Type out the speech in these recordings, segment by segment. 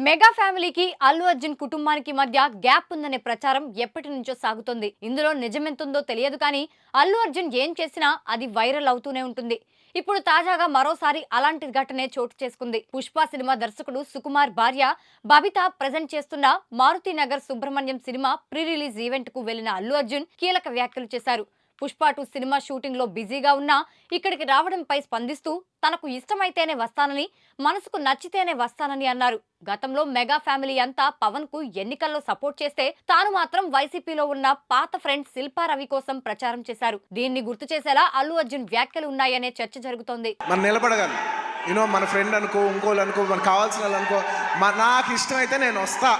Mega ఫ్యామిలీకి అల్లు అర్జున్ కుటుంబానికి మధ్య గ్యాప్ ఉందనే ప్రచారం ఎప్పటి నుంచో సాగుతోంది. ఇందులో నిజమెంతుందో తెలియదు కానీ అల్లు అర్జున్ ఏం చేసినా అది వైరల్ అవుతూనే ఉంటుంది. ఇప్పుడు తాజాగా మరోసారి అలాంటి ఘటనే చోటు చేసుకుంది. పుష్ప సినిమా దర్శకుడు సుకుమార్ భార్య బబిత ప్రెజెంట్ చేస్తున్న Maruthi Nagar Subramanyam cinema pre release event కు వెళ్లిన అల్లు అర్జున్ కీలక వ్యాఖ్యలు చేశారు. పుష్ప 2 సినిమా షూటింగ్ లో బిజీగా ఉన్నా ఇక్కడికి రావడంపై స్పందిస్తూ తనకు ఇష్టమైతేనే వస్తానని, మనసుకు నచ్చితేనే వస్తానని అన్నారు. గతంలో మెగా ఫ్యామిలీ అంతా పవన్ కు ఎన్నికల్లో సపోర్ట్ చేస్తే తాను మాత్రం వైసీపీలో ఉన్న పాత ఫ్రెండ్ శిల్పా రవి కోసం ప్రచారం చేశారు. దీన్ని గుర్తు చేసేలా అల్లు అర్జున్ వ్యాఖ్యలు ఉన్నాయనే చర్చ జరుగుతోంది. మనం నిలబడగలం, మన ఫ్రెండ్ అనుకో, ఇంకోళ్ళు అనుకో, మనకు కావాల్సిన వాళ్ళు అనుకో, నాకు ఇష్టమైతే నేను వస్తా,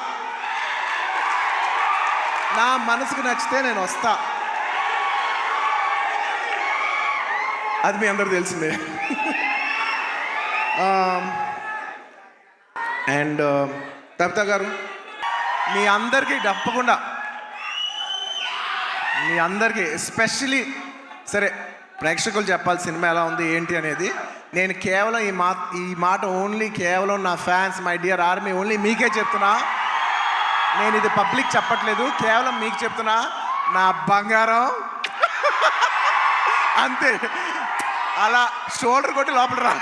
నా మనసుకు నచ్చితే నేను వస్తా. అది మీ అందరూ తెలిసిందే. అండ్ బబిత గారు, మీ అందరికీ తప్పకుండా, మీ అందరికీ ఎస్పెషలీ సరే ప్రేక్షకులు చెప్పాలి సినిమా ఎలా ఉంది ఏంటి అనేది. నేను కేవలం ఈ మాట ఓన్లీ కేవలం నా fans, my dear army, only మీకే చెప్తున్నా. నేను ఇది పబ్లిక్ చెప్పట్లేదు, కేవలం మీకు చెప్తున్నా. నా బంగారం అంతే, అలా షోల్డర్ కొట్టి లోపల రా.